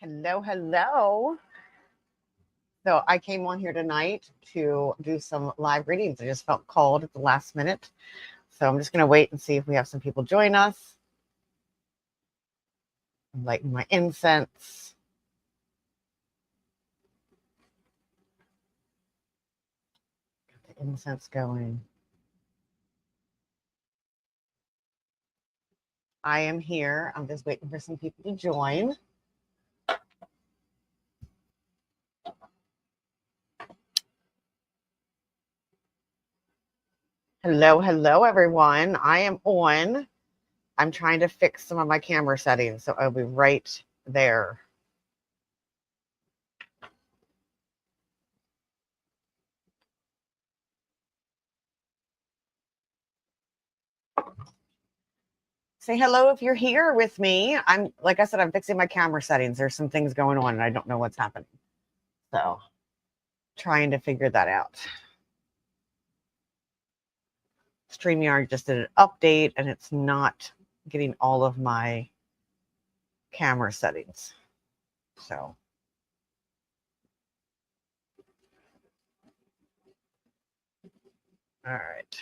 Hello, hello. So I came on here tonight to do some live readings. I just felt called at the last minute. So I'm just going to wait and see if we have some people join us. I'm lighting my incense. Get the incense going. I am here. I'm just waiting for some people to join. Hello, hello, everyone. I am on. I'm trying to fix some of my camera settings, so I'll be right there. Say hello if you're here with me. Like I said, I'm fixing my camera settings. There's some things going on and I don't know what's happening. So trying to figure that out. StreamYard just did an update and it's not getting all of my camera settings. So all right.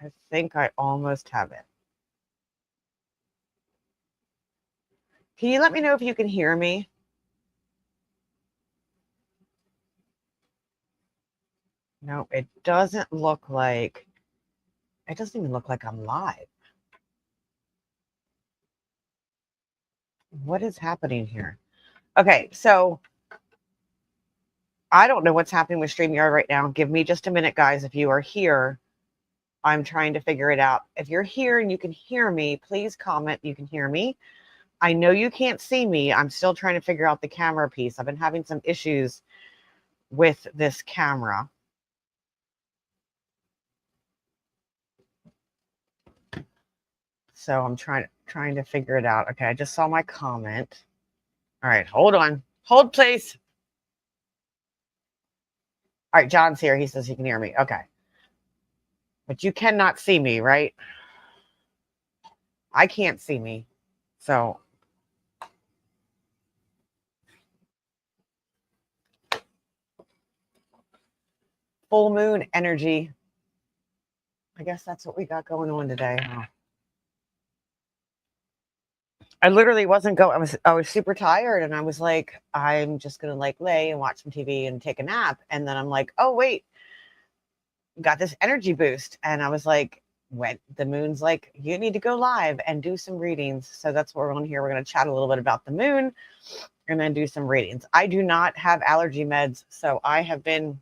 I think I almost have it. Can you let me know if you can hear me? No, it doesn't even look like I'm live. What is happening here? Okay, so I don't know what's happening with StreamYard right now. Give me just a minute, guys. If you are here, I'm trying to figure it out. If you're here and you can hear me, please comment you can hear me. I know you can't see me. I'm still trying to figure out the camera piece. I've been having some issues with this camera. So I'm trying to figure it out. Okay, I just saw my comment. All right, hold on. Hold, please. All right, John's here. He says he can hear me. Okay. But you cannot see me, right? I can't see me. So full moon energy. I guess that's what we got going on today, huh? I literally wasn't going. I was super tired, and I was like, I'm just gonna like lay and watch some TV and take a nap. And then I'm like, oh wait, got this energy boost, and I was like, when the moon's like, you need to go live and do some readings. So that's what we're on here. We're gonna chat a little bit about the moon, and then do some readings. I do not have allergy meds, so I have been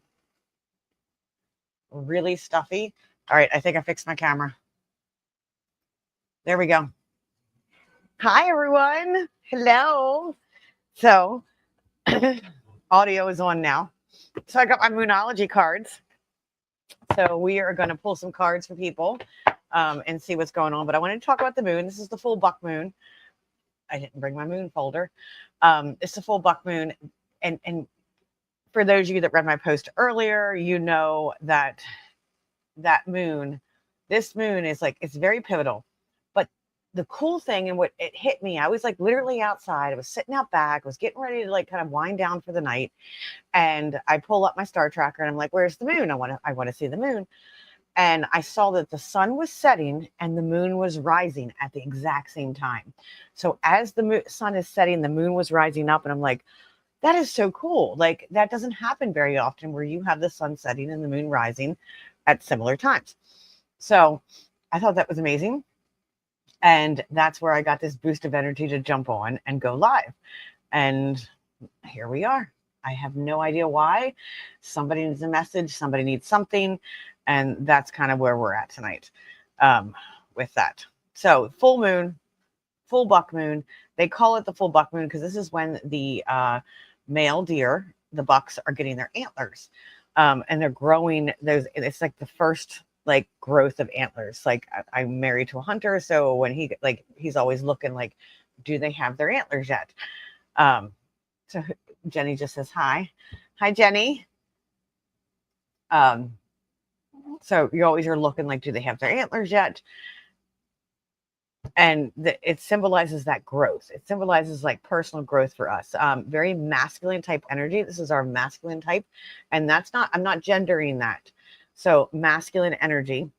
really stuffy. All right, I think I fixed my camera. There we go. Hi everyone. Hello. So audio is on now. So I got my Moonology cards. So we are going to pull some cards for people and see what's going on. But I wanted to talk about the moon. This is the full buck moon. I didn't bring my moon folder. It's the full buck moon. And for those of you that read my post earlier, you know that this moon is like, it's very pivotal. But the cool thing and what it hit me, I was like literally outside. I was sitting out back. I was getting ready to like kind of wind down for the night. And I pull up my star tracker and I'm like, where's the moon? I want to see the moon. And I saw that the sun was setting and the moon was rising at the exact same time. So as the sun is setting, the moon was rising up. And I'm like, that is so cool. Like that doesn't happen very often where you have the sun setting and the moon rising at similar times. So I thought that was amazing. And that's where I got this boost of energy to jump on and go live. And here we are. I have no idea why. Somebody needs a message, somebody needs something. And that's kind of where we're at tonight with that. So full moon, full buck moon. They call it the full buck moon because this is when the male deer, the bucks, are getting their antlers. And they're growing those. It's like the first like growth of antlers. Like I'm married to a hunter. So when he's always looking like, do they have their antlers yet? So Jenny just says hi. Hi, Jenny. So you always are looking like, do they have their antlers yet? And it symbolizes that growth. It symbolizes like personal growth for us. Very masculine type energy. This is our masculine type, and that's not. I'm not gendering that. So masculine energy,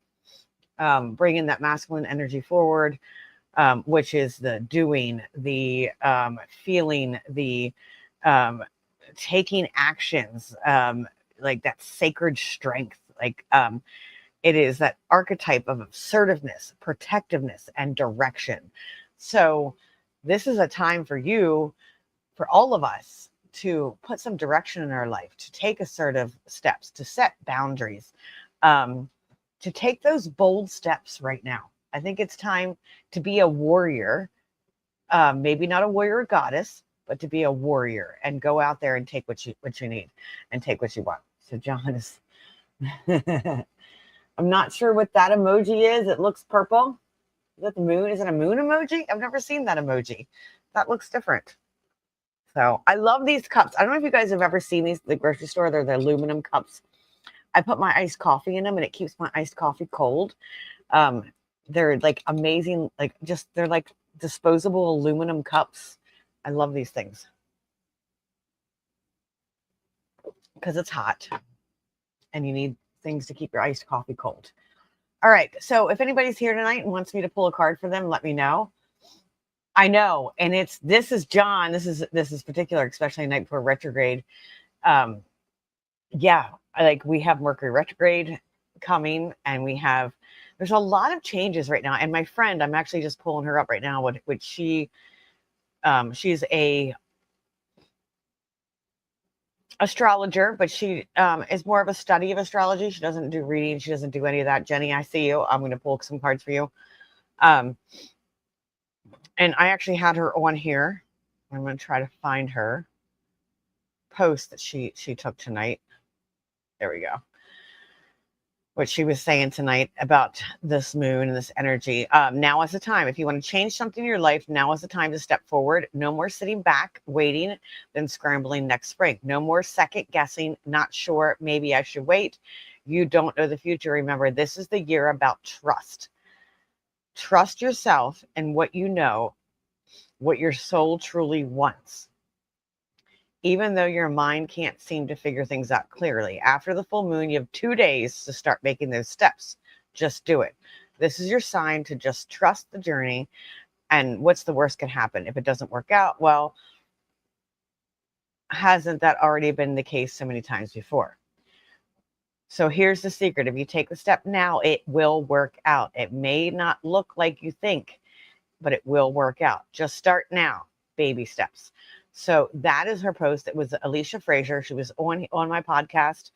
bringing that masculine energy forward, which is the doing, the feeling, the taking actions, like that sacred strength, like it is that archetype of assertiveness, protectiveness, and direction. So, this is a time for you, for all of us, to put some direction in our life, to take assertive steps, to set boundaries, to take those bold steps right now. I think it's time to be a warrior, maybe not a warrior goddess, but to be a warrior and go out there and take what you need and take what you want. So, John is. I'm not sure what that emoji is. It looks purple. Is that the moon? Is it a moon emoji? I've never seen that emoji. That looks different. So I love these cups. I don't know if you guys have ever seen these at the grocery store. They're the aluminum cups. I put my iced coffee in them and it keeps my iced coffee cold. They're like amazing. Like they're like disposable aluminum cups. I love these things because it's hot and you need things to keep your iced coffee cold. All right. So if anybody's here tonight and wants me to pull a card for them, let me know. I know. And this is John. This is particular, especially night before retrograde. Yeah, we have Mercury retrograde coming, and there's a lot of changes right now. And my friend, I'm actually just pulling her up right now, which she's a astrologer, but she is more of a study of astrology. She doesn't do reading. She doesn't do any of that. Jenny, I see you. I'm going to pull some cards for you. And I actually had her on here. I'm going to try to find her post that she took tonight. There we go. What she was saying tonight about this moon and this energy. Now is the time. If you want to change something in your life, now is the time to step forward. No more sitting back, waiting, then scrambling next spring. No more second guessing, not sure, maybe I should wait. You don't know the future. Remember, this is the year about trust. Trust yourself and what you know, what your soul truly wants. Even though your mind can't seem to figure things out clearly. After the full moon, you have 2 days to start making those steps. Just do it. This is your sign to just trust the journey. And what's the worst can happen? If it doesn't work out, well, hasn't that already been the case so many times before? So here's the secret. If you take the step now, it will work out. It may not look like you think, but it will work out. Just start now. Baby steps. So that is her post. It was Alicia Fraser. She was on my podcast.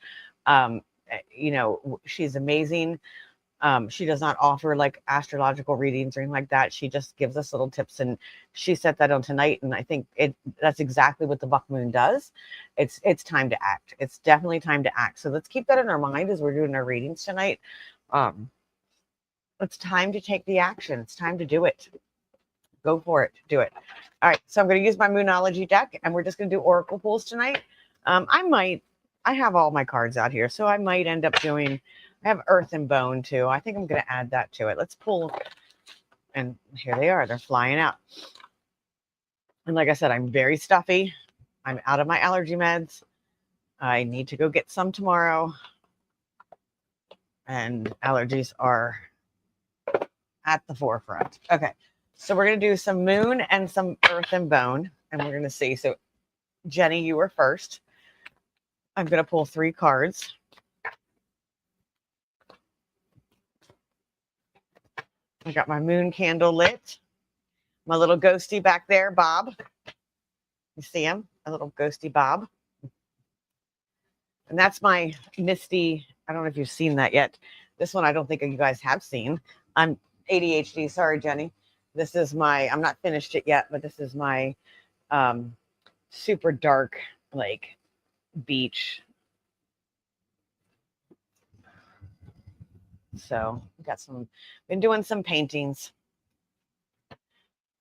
She's amazing. She does not offer like astrological readings or anything like that. She just gives us little tips, and she set that on tonight. And I think that's exactly what the buck moon does. It's time to act. It's definitely time to act. So let's keep that in our mind as we're doing our readings tonight. It's time to take the action. It's time to do it. Go for it. Do it. All right. So I'm going to use my Moonology deck, and we're just going to do oracle pulls tonight. I have all my cards out here, so I might end up doing, I have Earth and Bone too. I think I'm going to add that to it. Let's pull, and here they are. They're flying out. And like I said, I'm very stuffy. I'm out of my allergy meds. I need to go get some tomorrow. And allergies are at the forefront. Okay. So we're going to do some moon and some earth and bone, and we're going to see. So Jenny, you were first. I'm going to pull 3 cards. I got my moon candle lit. My little ghosty back there, Bob. You see him? A little ghosty Bob. And that's my Misty. I don't know if you've seen that yet. This one I don't think you guys have seen. I'm ADHD. Sorry, Jenny. This is I'm not finished it yet, but this is my super dark, like, beach. So been doing some paintings.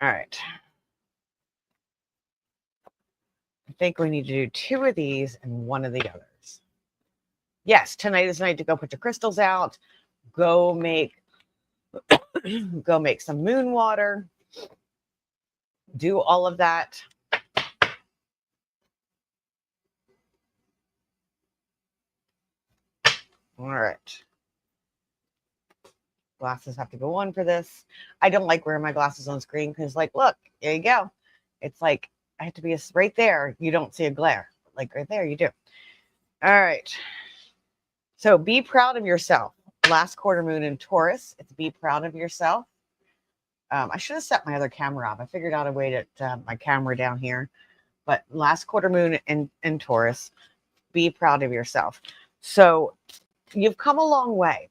All right. I think we need to do 2 of these and 1 of the others. Yes, tonight is the night to go put your crystals out. Go make Go make some moon water. Do all of that. All right. Glasses have to go on for this. I don't like wearing my glasses on screen because, like, look, there you go. It's like I have to be right there. You don't see a glare. Like right there, you do. All right. So be proud of yourself. Last quarter moon in Taurus. It's be proud of yourself. I should have set my other camera up. I figured out a way to my camera down here. But last quarter moon in Taurus, be proud of yourself. So you've come a long way.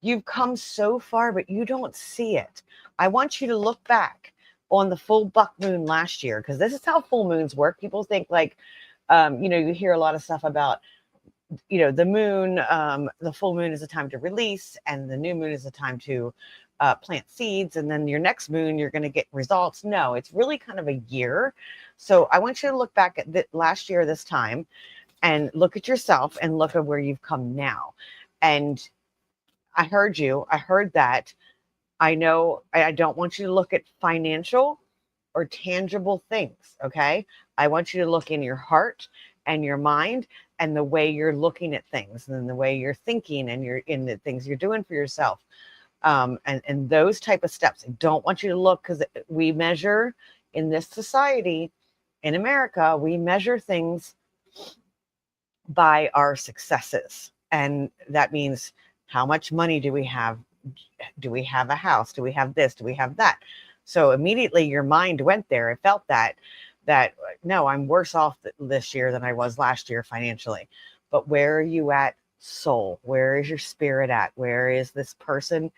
You've come so far, but you don't see it. I want you to look back on the full buck moon last year, because this is how full moons work. People think like, you hear a lot of stuff about, the moon, the full moon is a time to release, and the new moon is a time to plant seeds. And then your next moon, you're going to get results. No, it's really kind of a year. So I want you to look back at last year, this time, and look at yourself and look at where you've come now. And I heard you. I heard that. I know I don't want you to look at financial or tangible things, okay? I want you to look in your heart and your mind and the way you're looking at things and the way you're thinking and you're in the things you're doing for yourself. And those type of steps. I don't want you to look, because we measure in this society, in America, we measure things by our successes. And that means, how much money do we have? Do we have a house? Do we have this? Do we have that? So immediately your mind went there. It felt that no, I'm worse off this year than I was last year financially. But where are you at, soul? Where is your spirit at? Where is this person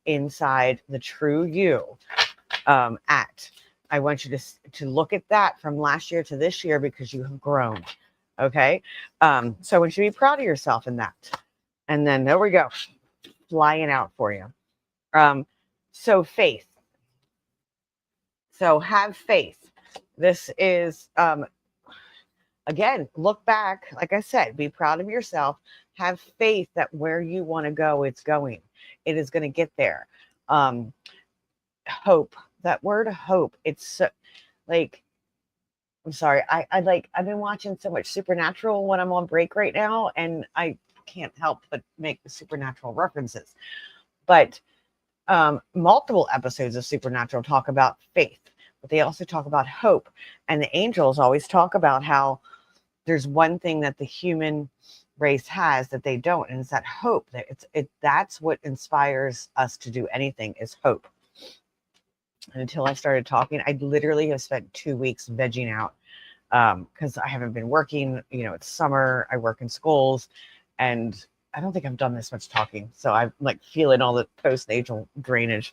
inside the true you at? I want you to look at that from last year to this year, because you have grown. Okay. So I want you to be proud of yourself in that. And then there we go, flying out for you. So faith. So have faith. This is, again, look back. Like I said, be proud of yourself. Have faith that where you want to go, it's going. It is going to get there. Hope. That word hope. It's so, like, I'm sorry. I've been watching so much Supernatural when I'm on break right now, and I can't help but make the Supernatural references. But multiple episodes of Supernatural talk about faith, but they also talk about hope. And the angels always talk about how there's one thing that the human race has that they don't, and it's that hope. That's what inspires us to do anything, is hope. And until I started talking, I literally have spent 2 weeks vegging out, because I haven't been working. It's summer. I work in schools, and I don't think I've done this much talking. So I'm like feeling all the postnatal drainage.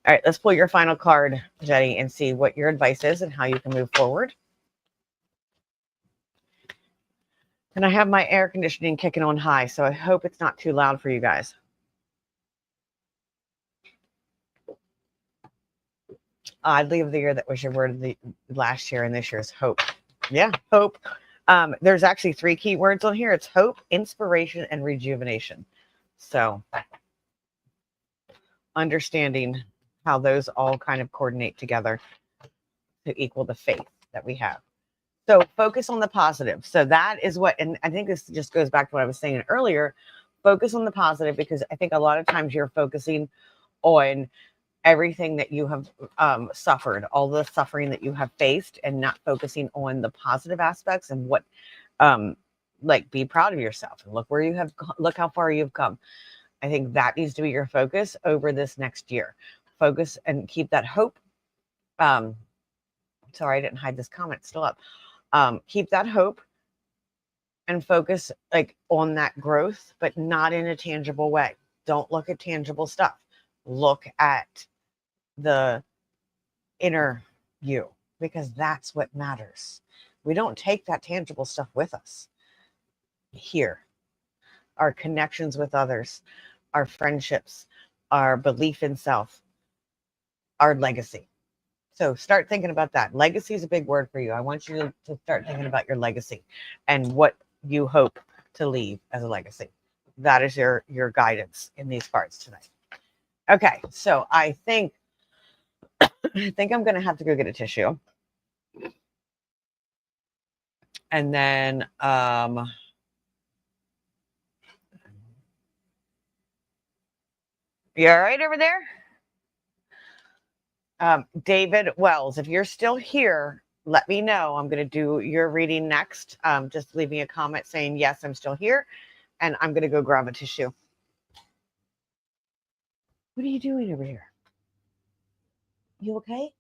All right, let's pull your final card, Jenny, and see what your advice is and how you can move forward. And I have my air conditioning kicking on high, so I hope it's not too loud for you guys. Oddly of the year, that was your word of the last year, and this year is hope. Yeah, hope. There's actually 3 key words on here. It's hope, inspiration, and rejuvenation. So understanding how those all kind of coordinate together to equal the faith that we have. So focus on the positive. So that is what, and I think this just goes back to what I was saying earlier, focus on the positive, because I think a lot of times you're focusing on everything that you have suffered, all the suffering that you have faced, and not focusing on the positive aspects and what, like, be proud of yourself and look how far you've come. I think that needs to be your focus over this next year. Focus and keep that hope. Sorry, I didn't hide this comment, still up. Keep that hope and focus on that growth, but not in a tangible way. Don't look at tangible stuff. Look at the inner you, because that's what matters. We don't take that tangible stuff with us here. Our connections with others, our friendships, our belief in self, our legacy. So start thinking about that. Legacy is a big word for you. I want you to start thinking about your legacy and what you hope to leave as a legacy. That is your guidance in these cards tonight. Okay, so I think I'm gonna have to go get a tissue. And then you all right over there? David Wells, if you're still here, let me know. I'm going to do your reading next. Just leave me a comment saying, yes, I'm still here. And I'm going to go grab a tissue. What are you doing over here? You okay?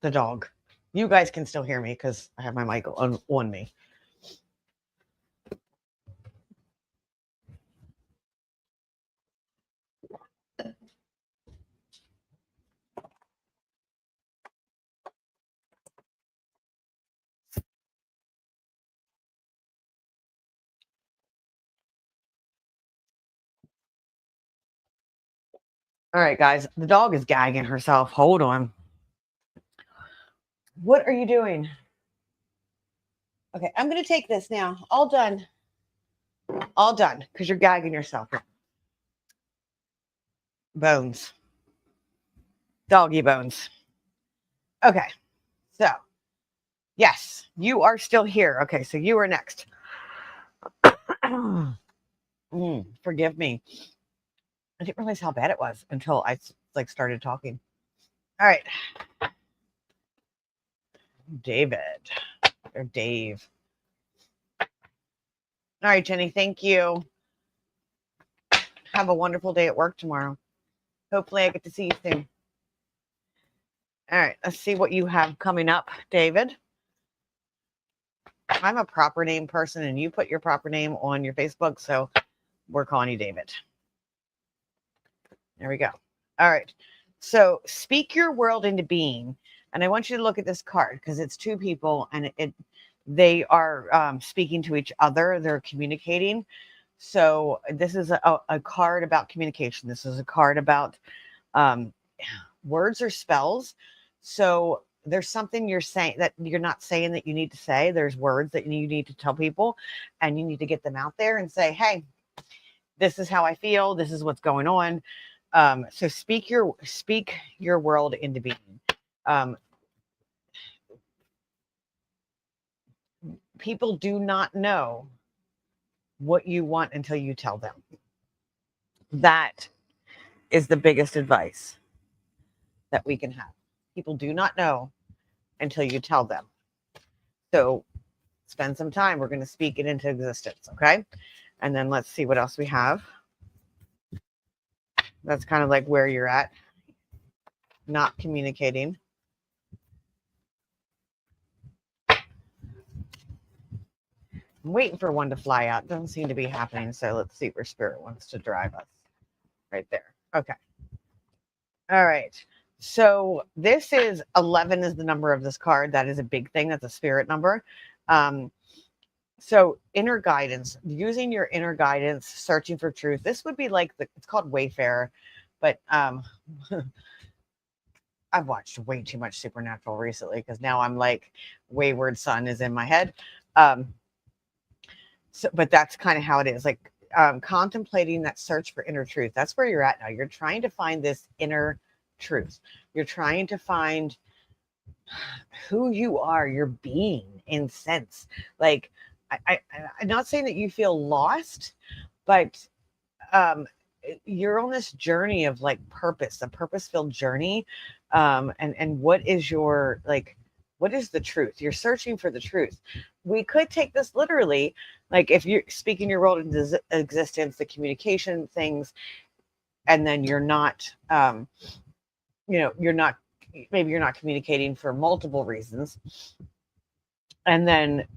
The dog. You guys can still hear me because I have my mic on me. All right, guys. The dog is gagging herself. Hold on. What are you doing? Okay, I'm going to take this now. All done. All done because you're gagging yourself. Bones. Doggy bones. Okay, so yes, you are still here. Okay, so you are next. Forgive me. I didn't realize how bad it was until I started talking. All right, David or Dave. All right, Jenny. Thank you. Have a wonderful day at work tomorrow. Hopefully, I get to see you soon. All right, let's see what you have coming up, David. I'm a proper name person, and you put your proper name on your Facebook, so we're calling you David. There we go. All right. So speak your world into being. And I want you to look at this card because it's two people and they are speaking to each other. They're communicating. So this is a card about communication. This is a card about words or spells. So there's something you're saying that you're not saying that you need to say. There's words that you need to tell people and you need to get them out there and say, hey, this is how I feel. This is what's going on. So speak your world into being. People do not know what you want until you tell them. That is the biggest advice that we can have. People do not know until you tell them. So spend some time. We're going to speak it into existence. Okay. And then let's see what else we have. That's kind of like where you're at. Not communicating. I'm waiting for one to fly out. Doesn't seem to be happening. So let's see where Spirit wants to drive us. Right there. Okay. All right. So this is 11 is the number of this card. That is a big thing. That's a spirit number. So inner guidance, using your inner guidance, searching for truth. This would be like it's called Wayfarer, but I've watched way too much Supernatural recently because now I'm like Wayward Son is in my head. So, but that's kind of how it is. Like contemplating that search for inner truth. That's where you're at now. You're trying to find this inner truth. You're trying to find who you are, your being in sense. Like I'm not saying that you feel lost, but you're on this journey of like purpose, a purpose-filled journey. And what is your like what is the truth? You're searching for the truth. We could take this literally, like if you're speaking your world into existence, the communication things, and then you're not you're not maybe you're not communicating for multiple reasons. And then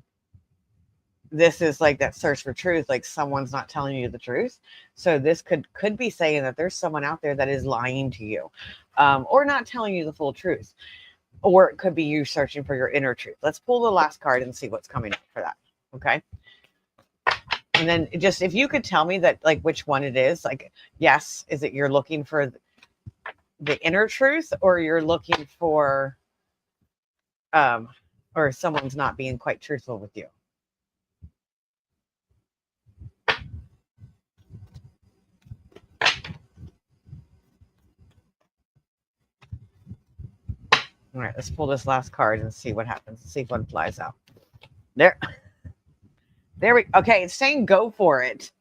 this is like that search for truth, like someone's not telling you the truth. So this could be saying that there's someone out there that is lying to you, or not telling you the full truth. Or it could be you searching for your inner truth. Let's pull the last card and see what's coming up for that. Okay. And then just if you could tell me that, like, which one it is, like, yes, is it you're looking for the inner truth, or you're looking for or someone's not being quite truthful with you? All right, let's pull this last card and see what happens. See if one flies out. There. There we okay, it's saying go for it.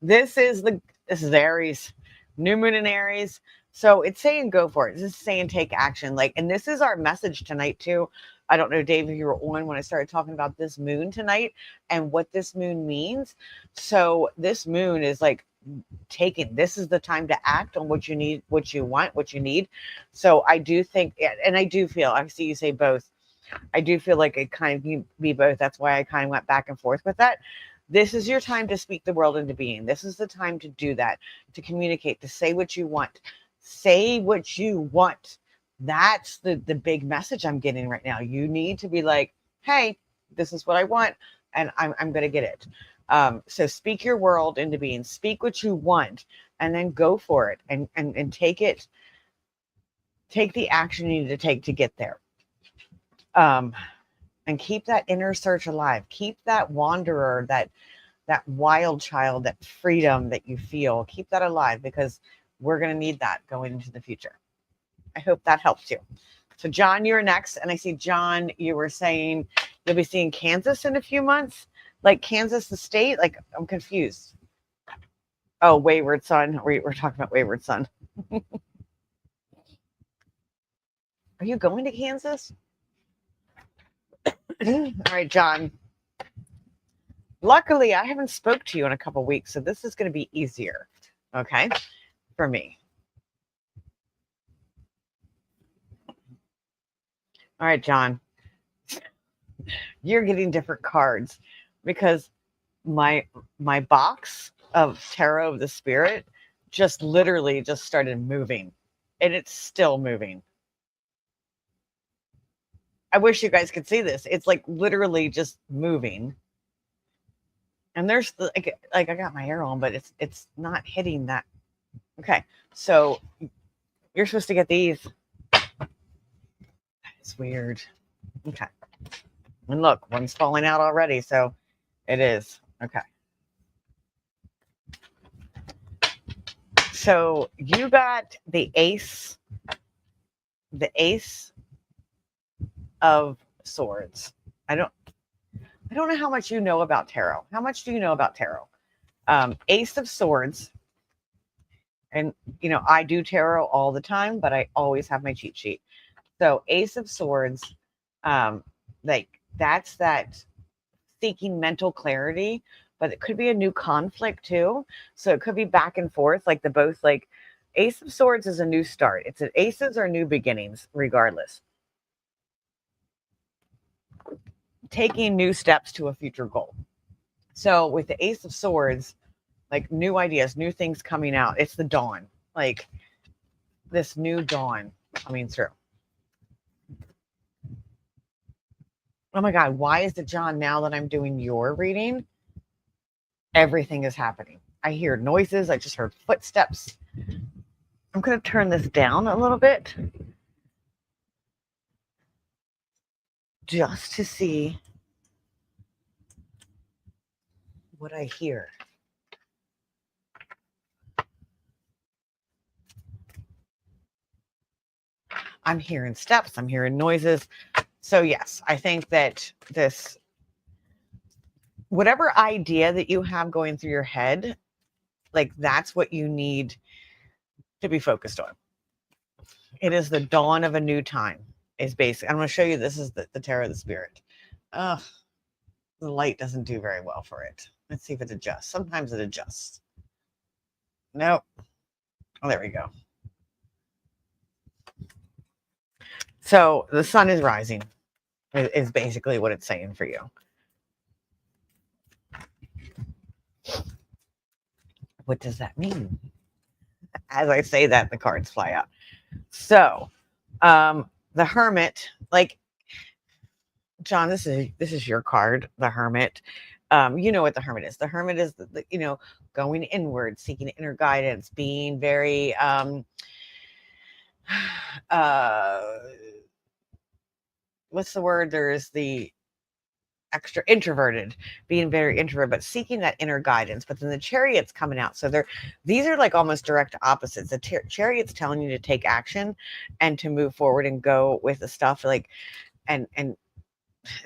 This is Aries, new moon in Aries. So it's saying go for it. This is saying take action. Like, and this is our message tonight too. I don't know, Dave, if you were on when I started talking about this moon tonight and what this moon means. So this moon is like taking, this is the time to act on what you need, what you want, what you need. So I do think, and I do feel, I see you say both. I do feel like it kind of can be both. That's why I kind of went back and forth with that. This is your time to speak the world into being. This is the time to do that, to communicate, to say what you want. Say what you want. That's the big message I'm getting right now. You need to be like, hey, this is what I want, and I'm going to get it. So speak your world into being. Speak what you want, and then go for it, and take it. Take the action you need to take to get there. And keep that inner search alive. Keep that wanderer, that wild child, that freedom that you feel. Keep that alive, because we're going to need that going into the future. I hope that helps you. So John, you're next. And I see, John, you were saying you'll be seeing Kansas in a few months. Like Kansas, the state? Like, I'm confused. Oh, Wayward Son. We're talking about Wayward Son. Are you going to Kansas? All right, John. Luckily, I haven't spoke to you in a couple weeks, so this is going to be easier, okay, for me. All right, John. You're getting different cards because my box of Tarot of the Spirit just literally just started moving, and it's still moving. I wish you guys could see this. It's like literally just moving. And there's like I got my hair on, but it's not hitting that. Okay, so you're supposed to get these. It's weird. Okay, and look, one's falling out already, so it is. Okay. So you got the Ace of Swords. I don't know how much you know about tarot. How much do you know about tarot? Ace of Swords. And, I do tarot all the time, but I always have my cheat sheet. So Ace of Swords, like that's that seeking mental clarity, but it could be a new conflict too. So it could be back and forth, like the both, like Ace of Swords is a new start. It's an aces are new beginnings, regardless. Taking new steps to a future goal. So with the Ace of Swords, like new ideas, new things coming out. It's the dawn, like this new dawn coming through. Oh my God, why is it, John, now that I'm doing your reading, everything is happening? I hear noises. I just heard footsteps. I'm going to turn this down a little bit just to see what I hear. I'm hearing steps. I'm hearing noises. So yes, I think that this, whatever idea that you have going through your head, like that's what you need to be focused on. It is the dawn of a new time. Is basic. I'm going to show you. This is the Tarot of the Spirit. The light doesn't do very well for it. Let's see if it adjusts. Sometimes it adjusts. Nope. Oh, there we go. So the sun is rising is basically what it's saying for you. What does that mean? As I say that, the cards fly out. So the Hermit, like John, this is your card, the Hermit. You know what the Hermit is. The Hermit is the going inward, seeking inner guidance, being very what's the word? There's the extra introverted, being very introverted, but seeking that inner guidance. But then the Chariot's coming out. So these are like almost direct opposites. The Chariot's telling you to take action and to move forward and go with the stuff like, and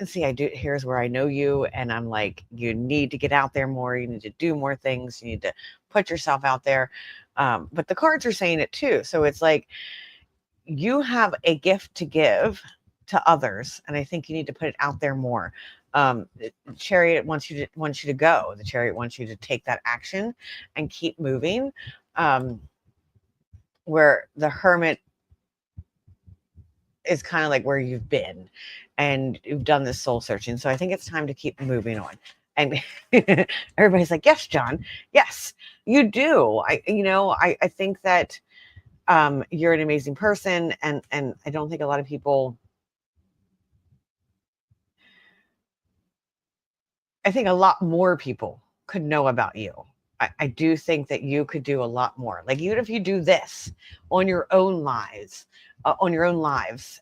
see, here's where I know you. And I'm like, you need to get out there more. You need to do more things. You need to put yourself out there. But the cards are saying it too. So it's like, you have a gift to give to others. And I think you need to put it out there more. The Chariot wants you to go. The Chariot wants you to take that action and keep moving. Where the Hermit is kind of like where you've been and you've done this soul searching. So I think it's time to keep moving on. And everybody's like, yes, John, yes, you do. I think that you're an amazing person. And I don't think a lot of people, I think a lot more people could know about you. I do think that you could do a lot more. Like, even if you do this on your own lives,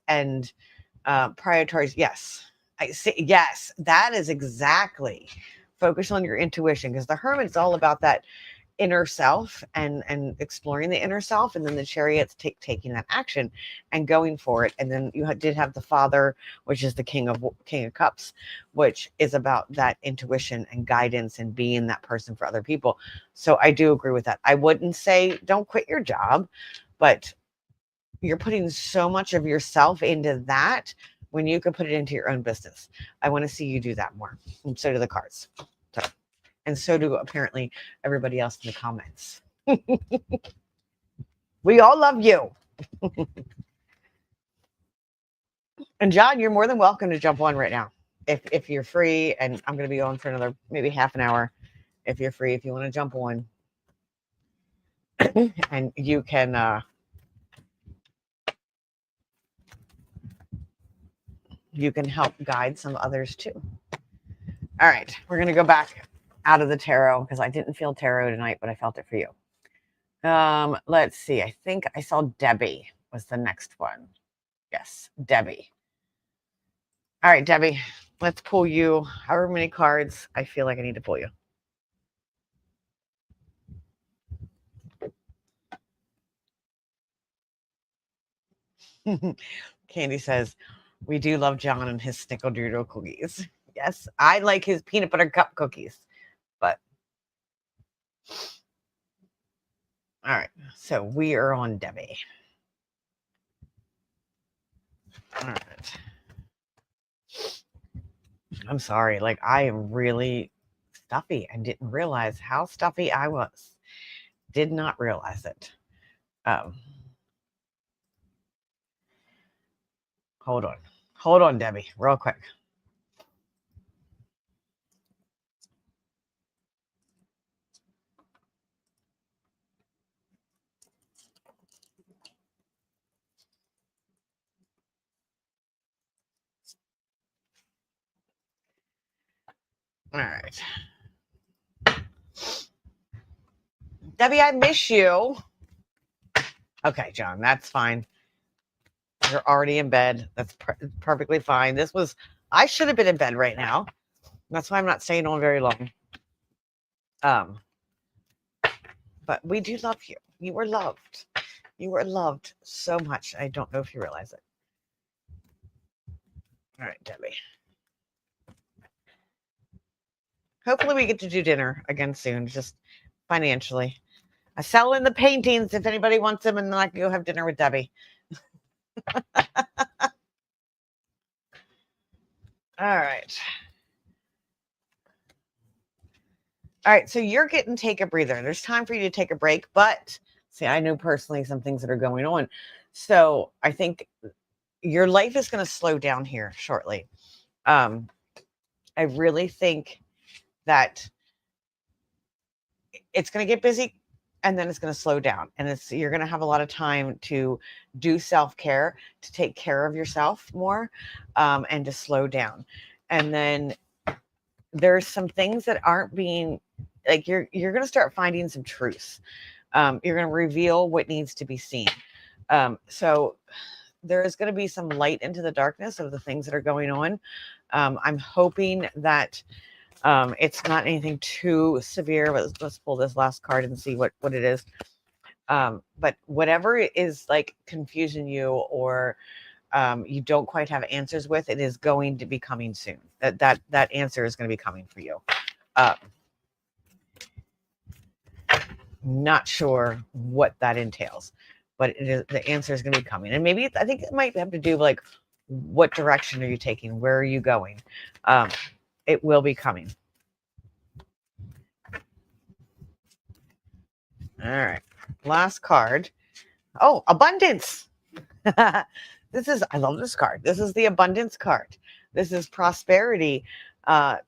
and prioritize. Yes, I say yes. That is exactly, focus on your intuition, because the Hermit is all about that inner self and exploring the inner self, and then the Chariot's taking that action and going for it. And then you did have the Father, which is the King of Cups, which is about that intuition and guidance and being that person for other people. So I do agree with that. I wouldn't say don't quit your job, but you're putting so much of yourself into that when you could put it into your own business. I want to see you do that more. And so do the cards. And so do apparently everybody else in the comments. We all love you. And John, you're more than welcome to jump on right now. If you're free, and I'm going to be on for another maybe half an hour. If you're free, if you want to jump on, and you can help guide some others too. All right, we're going to go back out of the tarot because I didn't feel tarot tonight, but I felt it for you. Let's see. I think I saw Debbie was the next one. Yes, Debbie. All right, Debbie, let's pull you however many cards I feel like I need to pull you. Candy says, we do love John and his snickerdoodle cookies. Yes, I like his peanut butter cup cookies, but all right, so we are on Debbie. All right. I'm sorry, like I am really stuffy. I didn't realize how stuffy I was. Did not realize it. Hold on, Debbie, real quick. All right. Debbie, I miss you. Okay, John, that's fine. You're already in bed. That's perfectly fine. I should have been in bed right now. That's why I'm not staying on very long. But we do love you. You were loved. You were loved so much. I don't know if you realize it. All right, Debbie. Hopefully we get to do dinner again soon, just financially. I sell in the paintings if anybody wants them, and then I can go have dinner with Debbie. All right. All right, so you're getting take a breather. There's time for you to take a break, but see, I know personally some things that are going on. So I think your life is going to slow down here shortly. I really think that it's going to get busy and then it's going to slow down, and you're going to have a lot of time to do self-care, to take care of yourself more, and to slow down. And then there's some things that aren't being, like, you're going to start finding some truths. You're going to reveal what needs to be seen. So there is going to be some light into the darkness of the things that are going on. I'm hoping that it's not anything too severe. But let's pull this last card and see what it is. But whatever is like confusing you, or you don't quite have answers with, it is going to be coming soon. That answer is going to be coming for you. Not sure what that entails, but it is, the answer is going to be coming. And maybe I think it might have to do like, what direction are you taking? Where are you going? It will be coming. All right. Last card. Oh, abundance. I love this card. This is the abundance card. This is prosperity,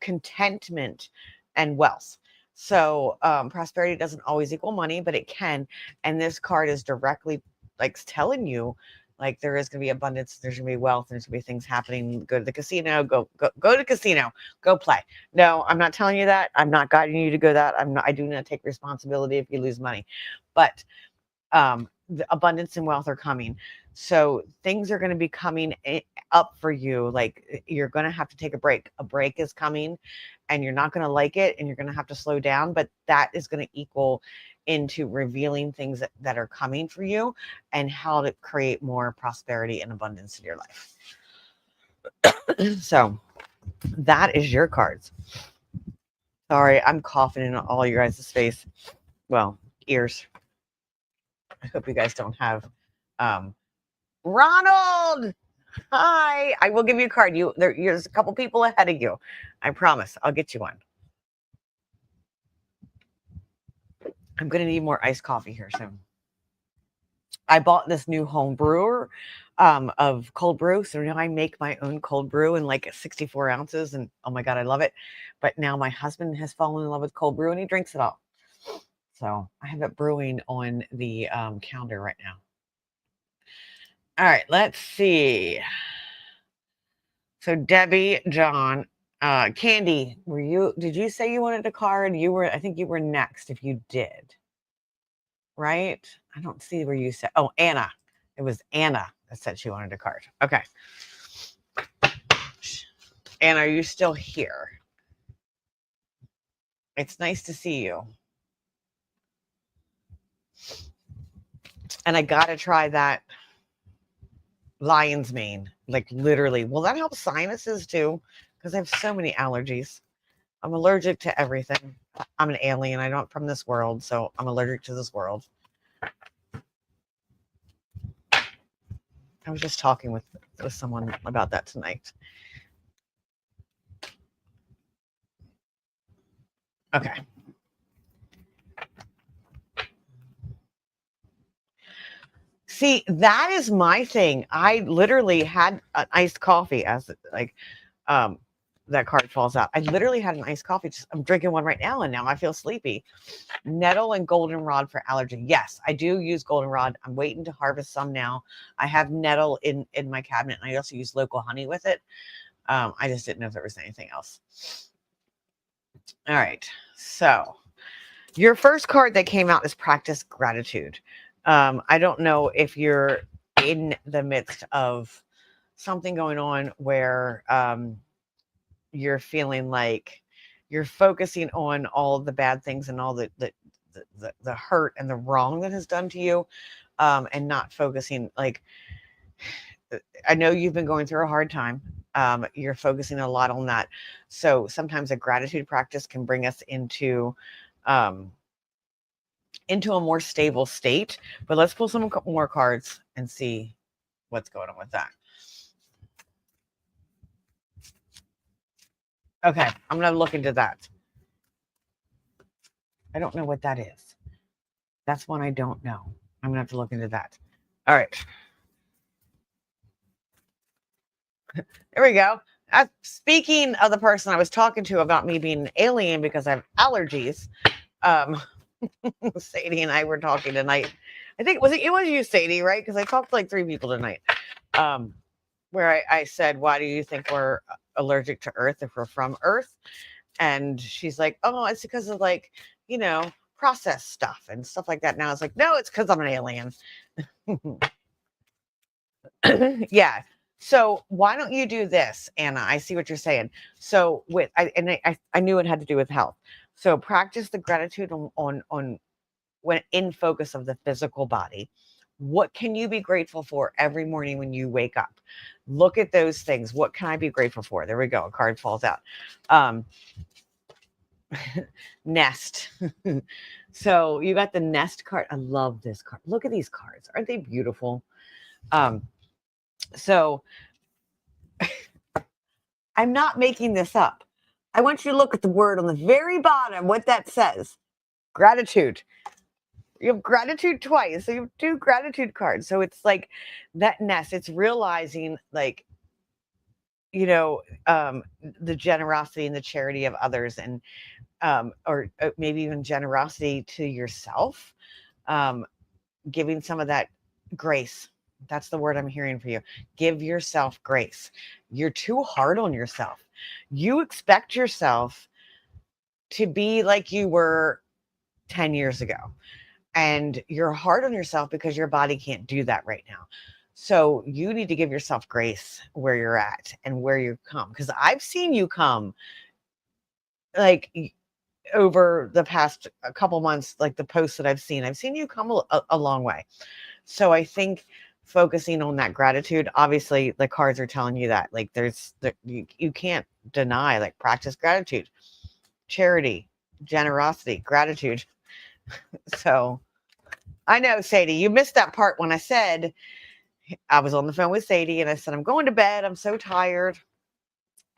contentment, and wealth. So prosperity doesn't always equal money, but it can. And this card is directly like telling you, like, there is going to be abundance, there's going to be wealth, there's going to be things happening. Go to the casino, go to the casino, go play. No, I'm not telling you that. I'm not guiding you to go that. I do not take responsibility if you lose money, but the abundance and wealth are coming. So things are going to be coming up for you. Like, you're going to have to take a break. A break is coming, and you're not going to like it, and you're going to have to slow down, but that is going to equal into revealing things that are coming for you, and how to create more prosperity and abundance in your life. So that is your cards. Sorry, I'm coughing in all your guys' face. Well, ears. I hope you guys don't have Ronald. Hi. I will give you a card. There's a couple people ahead of you. I promise. I'll get you one. I'm going to need more iced coffee here soon. I bought this new home brewer of cold brew. So now I make my own cold brew in like 64 ounces. And oh my God, I love it. But now my husband has fallen in love with cold brew, and he drinks it all. So I have it brewing on the counter right now. All right, let's see. So Debbie, John, Candy, did you say you wanted a card? I think you were next if you did. Right? I don't see where you said. Oh, Anna. It was Anna that said she wanted a card. Okay. Anna, are you still here? It's nice to see you. And I got to try that lion's mane. Like, literally. Well, that helps sinuses too, because I have so many allergies. I'm allergic to everything. I'm an alien. I'm not from this world, so I'm allergic to this world. I was just talking with someone about that tonight. Okay. See, that is my thing. I literally had an iced coffee as like that card falls out. I literally had an iced coffee. I'm drinking one right now, and now I feel sleepy. Nettle and goldenrod for allergy. Yes, I do use goldenrod. I'm waiting to harvest some now. I have nettle in my cabinet, and I also use local honey with it. I just didn't know if there was anything else. All right. So your first card that came out is practice gratitude. I don't know if you're in the midst of something going on where you're feeling like you're focusing on all the bad things and all the hurt and the wrong that has done to you, and not focusing. Like, I know you've been going through a hard time. You're focusing a lot on that. So sometimes a gratitude practice can bring us into a more stable state. But let's pull some more cards and see what's going on with that. Okay, I'm going to look into that. I don't know what that is. That's one I don't know. I'm going to have to look into that. All right. There we go. Speaking of the person I was talking to about me being an alien because I have allergies, Sadie and I were talking tonight. I think it was you, Sadie, right? Because I talked to like 3 people tonight. Where I said, why do you think we're allergic to Earth if we're from Earth? And she's like, oh, it's because of like, processed stuff and stuff like that. Now it's like, no, it's because I'm an alien. Yeah. So why don't you do this, Anna? I see what you're saying. So I knew it had to do with health. So practice the gratitude on when in focus of the physical body. What can you be grateful for every morning when you wake up? Look at those things. What can I be grateful for? There we go. A card falls out. Um, Nest. So you got the Nest card. I love this card. Look at these cards. Aren't they beautiful? So I'm not making this up. I want you to look at the word on the very bottom, what that says. Gratitude. You have gratitude twice. So you have two gratitude cards. So it's like that nest. It's realizing like, the generosity and the charity of others, and or maybe even generosity to yourself, giving some of that grace. That's the word I'm hearing for you. Give yourself grace. You're too hard on yourself. You expect yourself to be like you were 10 years ago. And you're hard on yourself because your body can't do that right now. So you need to give yourself grace where you're at and where you come. Because I've seen you come like over the past a couple months, like the posts that I've seen you come a long way. So I think focusing on that gratitude, obviously the cards are telling you that, like you can't deny, like practice gratitude, charity, generosity, gratitude. So I know, Sadie, you missed that part when I said I was on the phone with Sadie and I said, I'm going to bed. I'm so tired.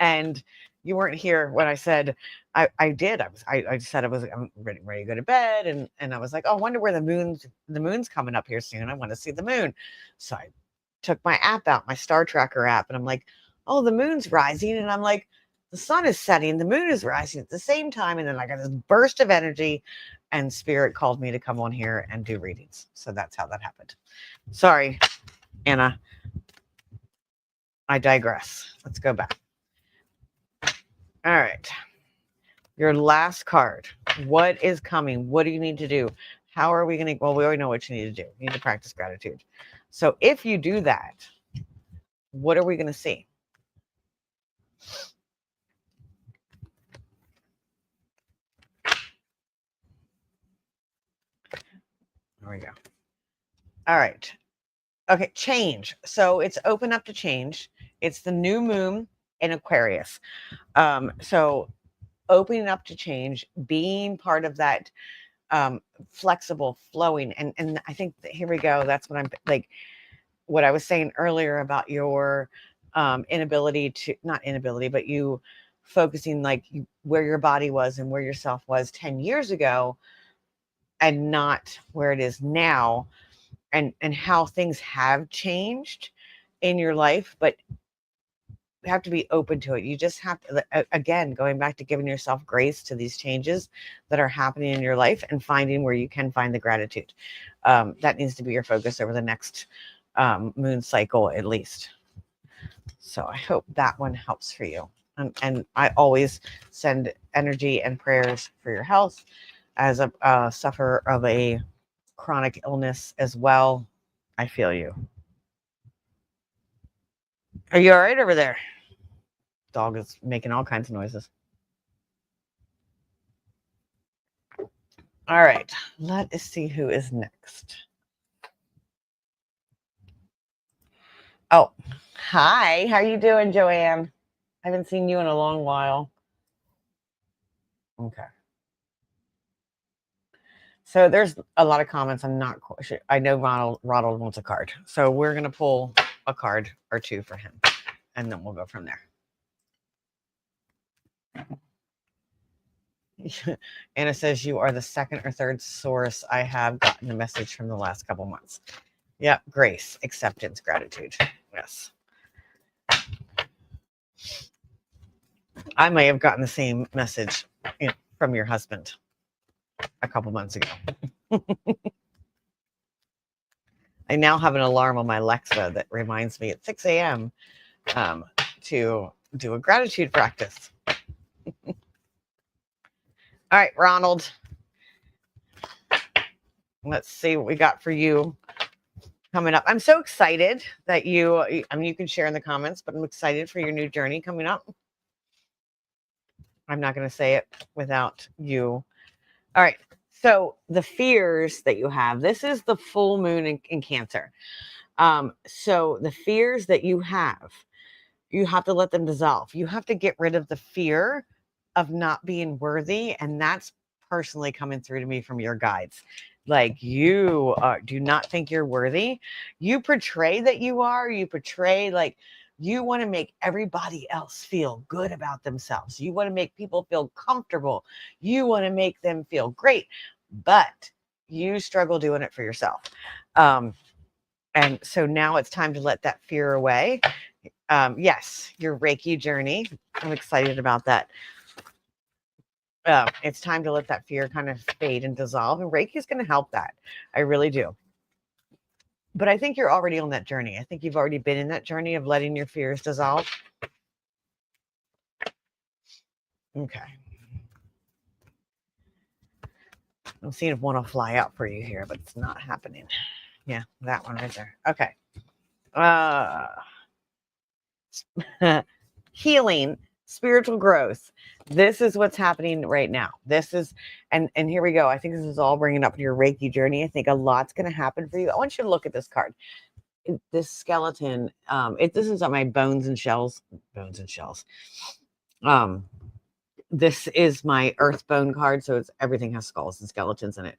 And you weren't here when I said I did. I said I'm ready to go to bed. And I was like, oh, I wonder where the moon's coming up here soon. I want to see the moon. So I took my app out, my Star Tracker app, and I'm like, oh, the moon's rising. And I'm like, the sun is setting, the moon is rising at the same time. And then I got this burst of energy, and spirit called me to come on here and do readings. So that's how that happened. Sorry, Anna. I digress. Let's go back. All right. Your last card. What is coming? What do you need to do? How are we going to? Well, we already know what you need to do. You need to practice gratitude. So if you do that, what are we going to see? There we go. All right. Okay, change. So it's open up to change. It's the new moon in Aquarius. So opening up to change, being part of that, flexible, flowing, and I think here we go. That's what I'm like. What I was saying earlier about your inability to, not inability, but you focusing like where your body was and where yourself was 10 years ago, and not where it is now, and how things have changed in your life, but you have to be open to it. You just have to, again, going back to giving yourself grace to these changes that are happening in your life and finding where you can find the gratitude. That needs to be your focus over the next moon cycle, at least. So I hope that one helps for you. And I always send energy and prayers for your health as a sufferer of a chronic illness as well. I feel you. Are you all right over there? Dog is making all kinds of noises. All right, let us see who is next. Oh, hi. How you doing, Joanne? I haven't seen you in a long while. Okay. So there's a lot of comments. I'm not quite sure. I know Ronald wants a card. So we're going to pull a card or two for him, and then we'll go from there. Anna says you are the second or third source I have gotten a message from the last couple months. Yeah, grace, acceptance, gratitude. Yes. I may have gotten the same message from your husband a couple months ago. I now have an alarm on my Alexa that reminds me at 6 a.m. To do a gratitude practice. All right, Ronald. Let's see what we got for you. coming up. I'm so excited that you can share in the comments, but I'm excited for your new journey coming up. I'm not going to say it without you. All right. So the fears that you have, this is the full moon in Cancer. So the fears that you have to let them dissolve. You have to get rid of the fear of not being worthy. And that's personally coming through to me from your guides. Like you do not think you're worthy. You portray that you are. You portray like you want to make everybody else feel good about themselves. You want to make people feel comfortable. You want to make them feel great, but you struggle doing it for yourself. And so now it's time to let that fear away. Yes, your Reiki journey. I'm excited about that. It's time to let that fear kind of fade and dissolve. And Reiki is going to help that. I really do. But I think you're already on that journey. I think you've already been in that journey of letting your fears dissolve. Okay. I'm seeing if one will fly out for you here, but it's not happening. Yeah, that one right there. Okay. Healing, spiritual growth. This is what's happening right now. This is, and here we go. I think this is all bringing up your Reiki journey. I think a lot's going to happen for you. I want you to look at this card. This skeleton, this is on my bones and shells. This is my earth bone card. So it's everything has skulls and skeletons in it.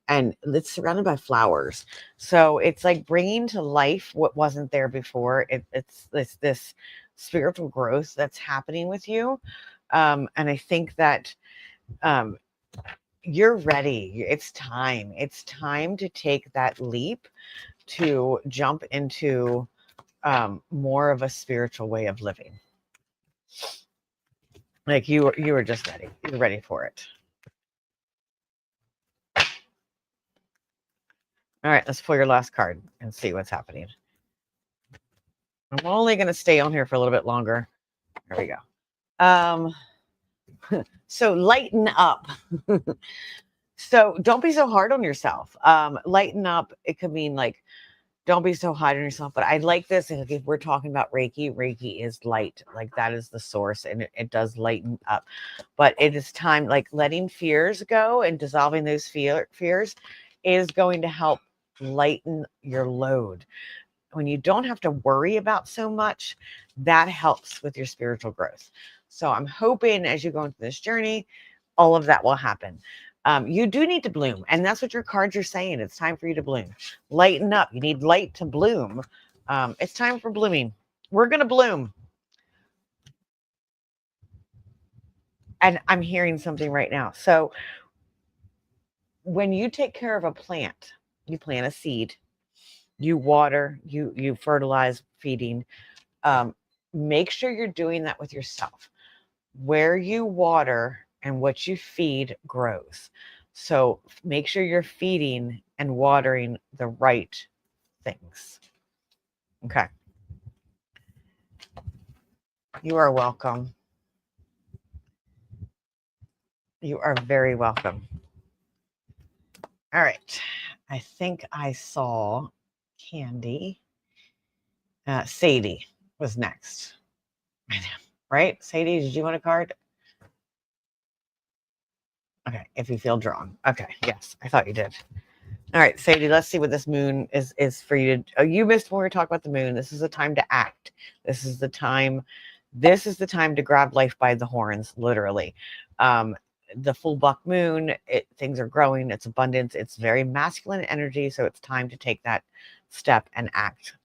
And it's surrounded by flowers. So it's like bringing to life what wasn't there before. It's this spiritual growth that's happening with you. And I think that you're ready. It's time. It's time to take that leap to jump into more of a spiritual way of living. Like you were just ready. You're ready for it. All right, let's pull your last card and see what's happening. I'm only going to stay on here for a little bit longer. There we go. So lighten up. So don't be so hard on yourself. Lighten up. It could mean like, don't be so hard on yourself. But I like this. If we're talking about Reiki, Reiki is light. Like that is the source and it does lighten up. But it is time, like letting fears go and dissolving those fears is going to help lighten your load. When you don't have to worry about so much, that helps with your spiritual growth. So I'm hoping as you go into this journey, all of that will happen. You do need to bloom. And that's what your cards are saying. It's time for you to bloom. Lighten up. You need light to bloom. It's time for blooming. We're going to bloom. And I'm hearing something right now. So when you take care of a plant, you plant a seed, you water, you fertilize, feeding. Make sure you're doing that with yourself. Where you water and what you feed grows. So make sure you're feeding and watering the right things. Okay. You are welcome. You are very welcome. All right. I think I saw Candy. Sadie was next. Right? Sadie, did you want a card? Okay, if you feel drawn. Okay, yes, I thought you did. All right, Sadie, let's see what this moon is for you to. Oh, you missed when we were talking about the moon. This is the time to act. This is the time to grab life by the horns, literally. The full buck moon, things are growing, it's abundance, it's very masculine energy, so it's time to take that step and act.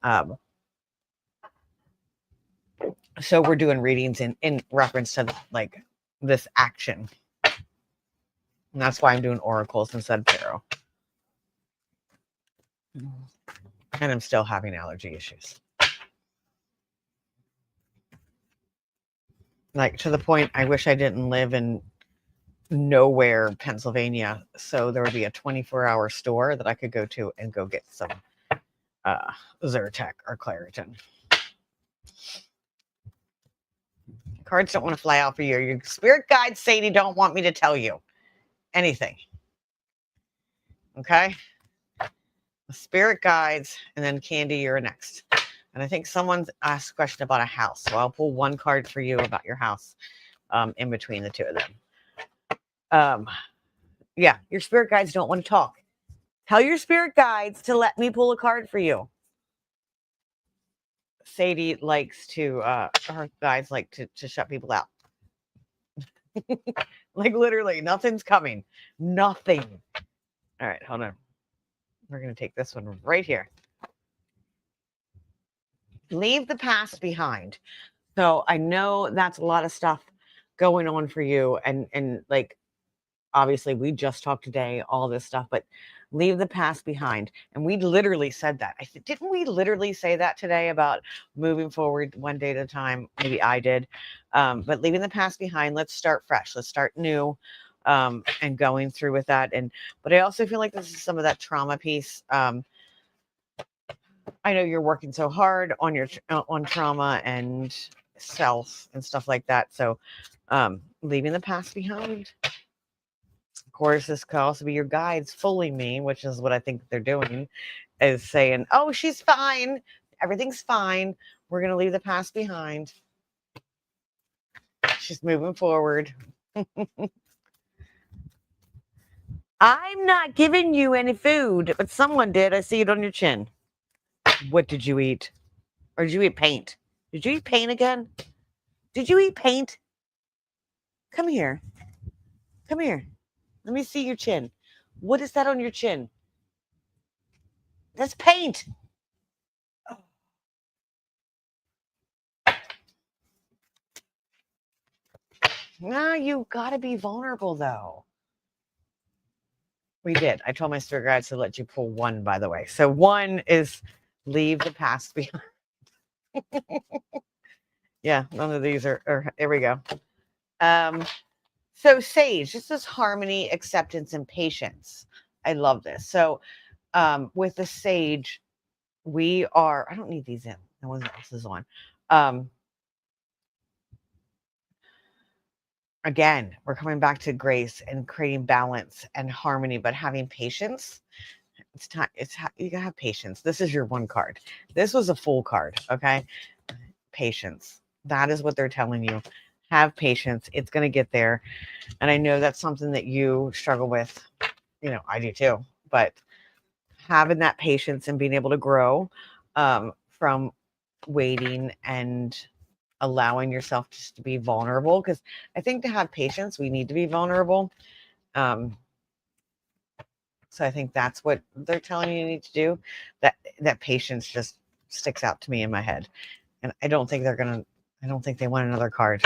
So we're doing readings in reference to like this action. And that's why I'm doing oracles instead of tarot. And I'm still having allergy issues. Like to the point I wish I didn't live in nowhere, Pennsylvania. So there would be a 24-hour store that I could go to and go get some Zyrtec or Claritin. Cards don't want to fly out for you. Your spirit guides, Sadie, don't want me to tell you anything. Okay? spirit guides, and then Candy, you're next. And I think someone's asked a question about a house. So I'll pull one card for you about your house in between the two of them. Yeah, your spirit guides don't want to talk. Tell your spirit guides to let me pull a card for you. Sadie likes to, her guides like to shut people out. Like literally, nothing's coming. Nothing. All right, hold on. We're going to take this one right here. Leave the past behind. So I know that's a lot of stuff going on for you. And like, obviously we just talked today, all this stuff, but leave the past behind. And we literally said that. I said, didn't we literally say that today about moving forward one day at a time? Maybe I did. But leaving the past behind, let's start fresh. Let's start new. And going through with that. But I also feel like this is some of that trauma piece. I know you're working so hard on your on trauma and self and stuff like that. So leaving the past behind. Of course, this could also be your guides fooling me, which is what I think they're doing, is saying, oh, she's fine. Everything's fine. We're going to leave the past behind. She's moving forward. I'm not giving you any food, but someone did. I see it on your chin. What did you eat? Or did you eat paint? Did you eat paint again? Did you eat paint? Come here. Come here. Let me see your chin. What is that on your chin? That's paint. Nah, you gotta be vulnerable though. We did. I told my spirit guides to let you pull one, by the way. So one is leave the past behind. Yeah, none of these are here we go. So Sage, this is harmony, acceptance, and patience. I love this. So with the Sage, we are, I don't need these in. No one else is on. Again, we're coming back to grace and creating balance and harmony, but having patience. It's time. You gotta have patience. This is your one card. This was a full card. Okay. Patience. That is what they're telling you. Have patience. It's going to get there. And I know that's something that you struggle with. You know, I do too. But having that patience and being able to grow from waiting and allowing yourself just to be vulnerable. Because I think to have patience, we need to be vulnerable. So I think that's what they're telling you need to do. That patience just sticks out to me in my head. And I don't think they want another card,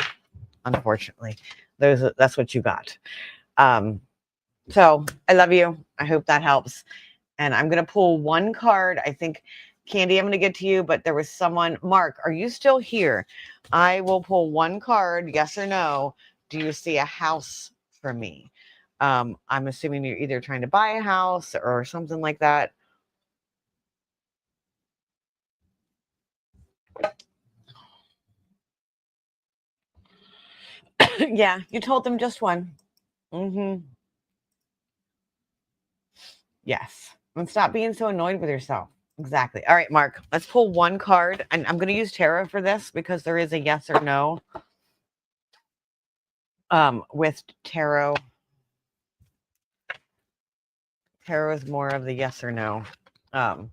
unfortunately. That's what you got. So I love you. I hope that helps. And I'm going to pull one card. I think, Candy, I'm going to get to you, but there was someone. Mark, are you still here? I will pull one card, yes or no. Do you see a house for me? I'm assuming you're either trying to buy a house or something like that. Yeah, you told them just one. Yes. And stop being so annoyed with yourself. Exactly. All right, Mark, let's pull one card. And I'm going to use tarot for this because there is a yes or no with tarot. Tarot is more of the yes or no. And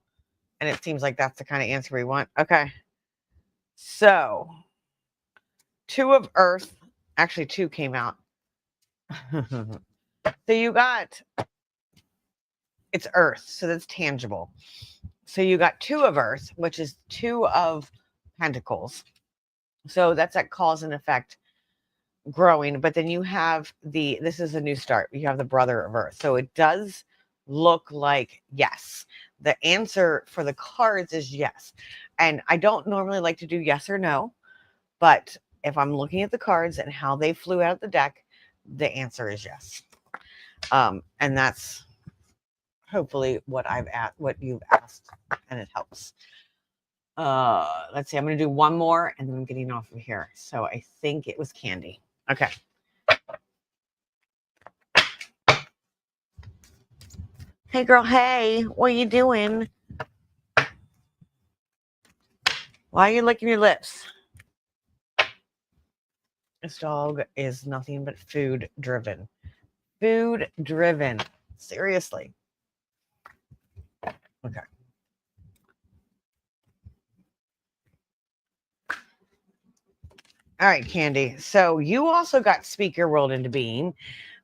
it seems like that's the kind of answer we want. Okay. So, Two of Earth. Actually, two came out. So you got, it's Earth. So that's tangible. So you got Two of Earth, which is Two of Pentacles. So that's that cause and effect growing. But then you have this is a new start. You have the Brother of Earth. So it does look like yes. The answer for the cards is yes. And I don't normally like to do yes or no, but if I'm looking at the cards and how they flew out of the deck, the answer is yes. And that's hopefully what you've asked, and it helps. Let's see, I'm going to do one more and then I'm getting off of here. So I think it was Candy. Okay. Hey, girl. Hey, what are you doing? Why are you licking your lips? This dog is nothing but food driven. Food driven. Seriously. Okay. All right, Candy. So you also got Speak Your World into Being.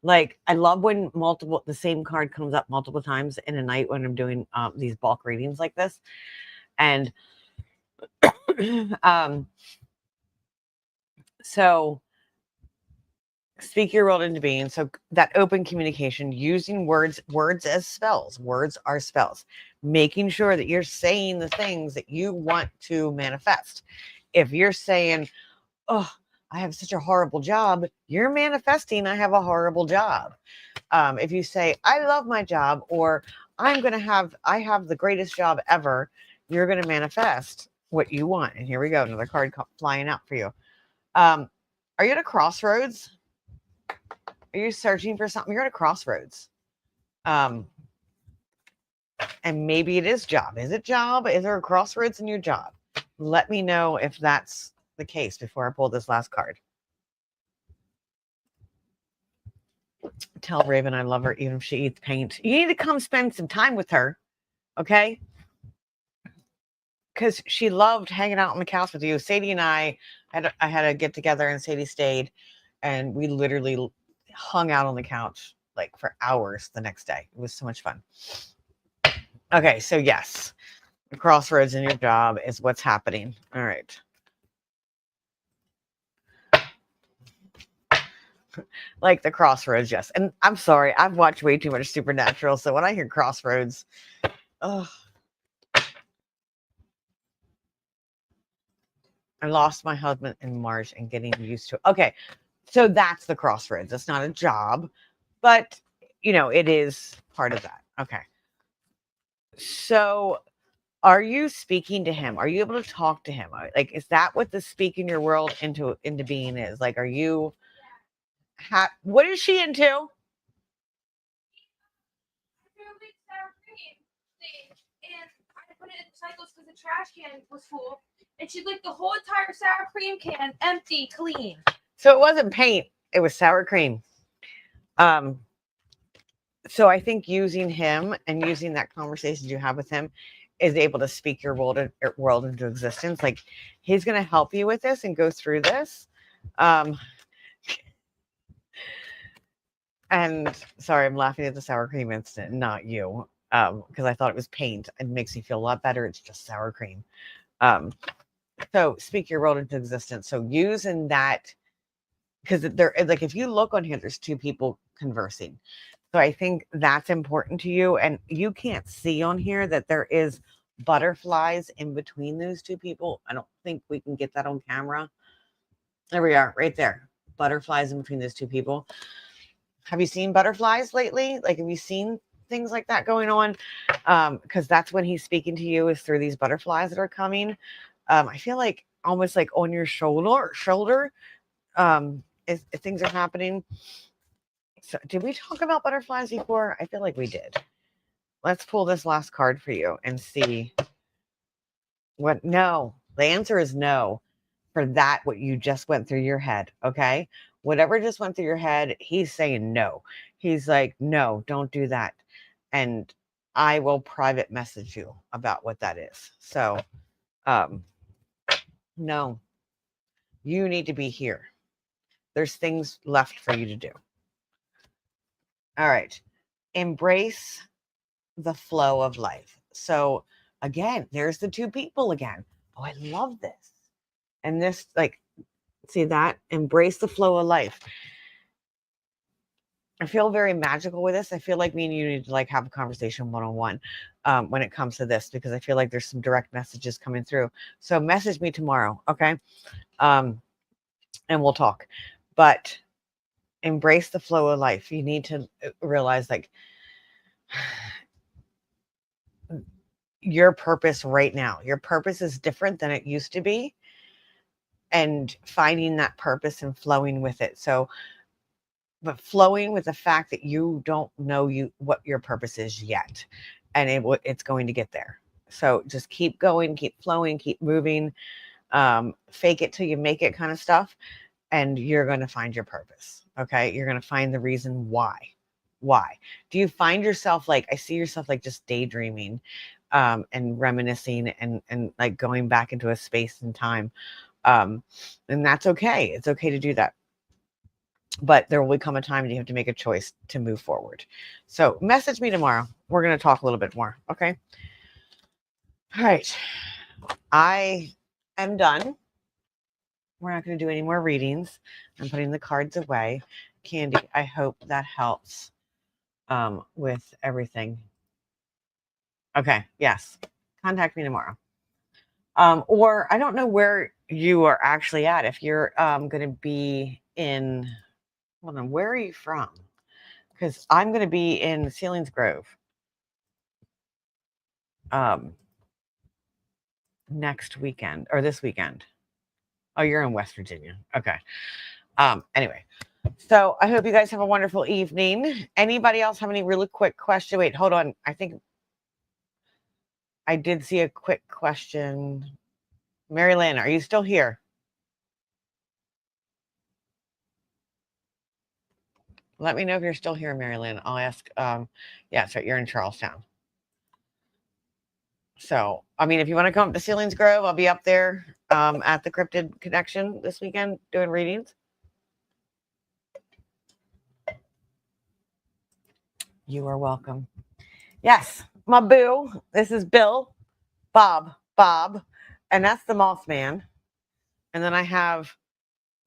Like, I love when the same card comes up multiple times in a night when I'm doing these bulk readings like this. And so speak your world into being. So that open communication, using words as spells. Words are spells. Making sure that you're saying the things that you want to manifest. If you're saying, oh, I have such a horrible job, you're manifesting, I have a horrible job. If you say, I love my job, or I have the greatest job ever, you're going to manifest what you want. And here we go. Another card flying out for you. Are you at a crossroads? Are you searching for something? You're at a crossroads. And maybe it is job. Is it job? Is there a crossroads in your job? Let me know if that's the case before I pull this last card. Tell Raven I love her even if she eats paint. You need to come spend some time with her, okay? Because she loved hanging out on the couch with you. Sadie and I had a get together, and Sadie stayed, and we literally hung out on the couch like for hours the next day. It was so much fun. Okay, so yes, the crossroads in your job is what's happening. All right. Like the crossroads, yes. And I'm sorry, I've watched way too much Supernatural, so when I hear crossroads, oh, I lost my husband in March and getting used to it. Okay, so that's the crossroads. It's not a job, but it is part of that. Okay. So are you speaking to him? Are you able to talk to him? Like, is that what the speaking your world into being is? Like, are you what is she into? And I put it in recycles because the trash can was full. And she licked the whole entire sour cream can empty, clean. So it wasn't paint, it was sour cream. So I think using him and using that conversation you have with him is able to speak your world into existence. Like, he's going to help you with this and go through this. And sorry, I'm laughing at the sour cream incident, not you, because I thought it was paint and it makes me feel a lot better. It's just sour cream. So speak your world into existence. So using that, because there, like, if you look on here, there's two people conversing. So I think that's important to you. And you can't see on here that there is butterflies in between those two people. I don't think we can get that on camera. There we are, right there. Butterflies in between those two people. Have you seen butterflies lately? Like, have you seen things like that going on? Because that's when he's speaking to you, is through these butterflies that are coming. I feel like almost like on your shoulder, if things are happening. So, did we talk about butterflies before? I feel like we did. Let's pull this last card for you and see what. No, the answer is no for that, what you just went through your head. Okay. Whatever just went through your head, he's saying no. He's like, no, don't do that. And I will private message you about what that is. So, no, you need to be here. There's things left for you to do. All right. Embrace the flow of life. So again, there's the two people again. Oh, I love this. And this, like, see that? Embrace the flow of life. I feel very magical with this. I feel like me and you need to like have a conversation one-on-one when it comes to this, because I feel like there's some direct messages coming through. So message me tomorrow, okay? And we'll talk. But embrace the flow of life. You need to realize, like, your purpose right now. Your purpose is different than it used to be. And finding that purpose and flowing with it. So but flowing with the fact that you don't know what your purpose is yet, and it's going to get there. So just keep going, keep flowing, keep moving, fake it till you make it kind of stuff, and you're going to find your purpose. Okay, you're going to find the reason why. Why do you find yourself like, I see yourself like just daydreaming, and reminiscing, and like going back into a space and time, and that's okay. It's okay to do that, but there will come a time that you have to make a choice to move forward. So message me tomorrow. We're going to talk a little bit more. Okay. All right. I am done. We're not going to do any more readings. I'm putting the cards away. Candy, I hope that helps with everything. Okay. Yes. Contact me tomorrow. Or I don't know where you are actually at. If you're going to be in, hold on, where are you from? Because I'm going to be in Selinsgrove next weekend, or this weekend. Oh, you're in West Virginia. Okay. Anyway, so I hope you guys have a wonderful evening. Anybody else have any really quick question? Wait, hold on. I think I did see a quick question. Mary Lynn, are you still here? Let me know if you're still here, Mary Lynn. I'll ask. Yeah, so you're in Charlestown. So, I mean, if you want to come up to Selinsgrove, I'll be up there at the Cryptid Connection this weekend doing readings. You are welcome. Yes, my boo. This is Bob, and that's the Moss Man. And then I have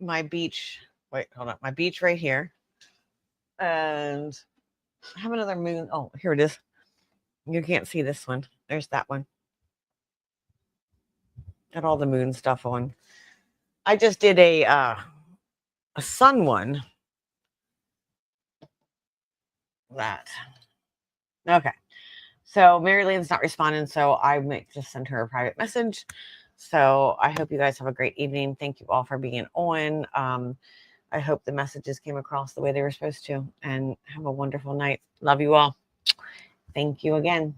my beach. Wait, hold on. My beach right here. And I have another moon. Oh, here it is. You can't see this one. There's that one. Got all the moon stuff on. I just did a sun one. That. Okay. So Mary Lynn's not responding, so I might just send her a private message. So I hope you guys have a great evening. Thank you all for being on. I hope the messages came across the way they were supposed to, and have a wonderful night. Love you all. Thank you again.